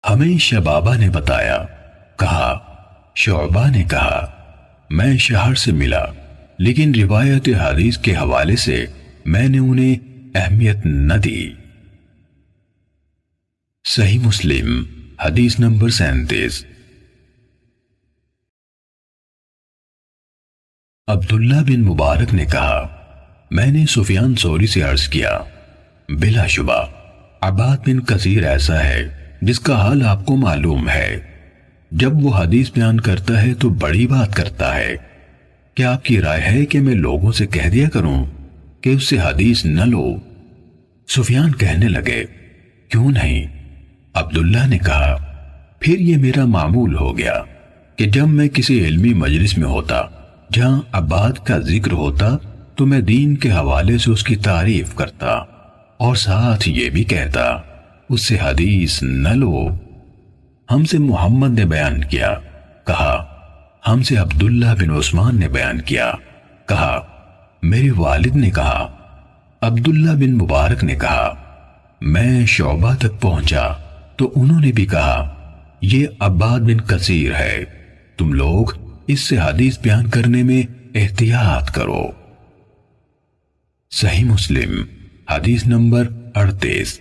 ہمیں شبابہ نے بتایا، کہا شعبہ نے کہا میں شہر سے ملا، لیکن روایت حدیث کے حوالے سے میں نے انہیں اہمیت نہ دی۔ صحیح مسلم حدیث نمبر 37۔ عبداللہ بن مبارک نے کہا، میں نے سفیان ثوری سے عرض کیا، بلا شبہ عباد بن کثیر ایسا ہے جس کا حال آپ کو معلوم ہے، جب وہ حدیث بیان کرتا ہے تو بڑی بات کرتا ہے۔ کیا آپ کی رائے ہے کہ میں لوگوں سے کہہ دیا کروں کہ اس سے حدیث نہ لو؟ سفیان کہنے لگے، کیوں نہیں؟ عبداللہ نے کہا، پھر یہ میرا معمول ہو گیا کہ جب میں کسی علمی مجلس میں ہوتا جہاں عباد کا ذکر ہوتا تو میں دین کے حوالے سے اس کی تعریف کرتا اور ساتھ یہ بھی کہتا اس سے حدیث نہ لو۔ ہم سے محمد نے بیان کیا، کہا ہم سے عبداللہ بن عثمان نے بیان کیا، کہا میرے والد نے کہا۔ عبداللہ بن مبارک نے کہا، میں شعبہ تک پہنچا تو انہوں نے بھی کہا یہ عباد بن کثیر ہے، تم لوگ اس سے حدیث بیان کرنے میں احتیاط کرو۔ صحیح مسلم حدیث نمبر 38۔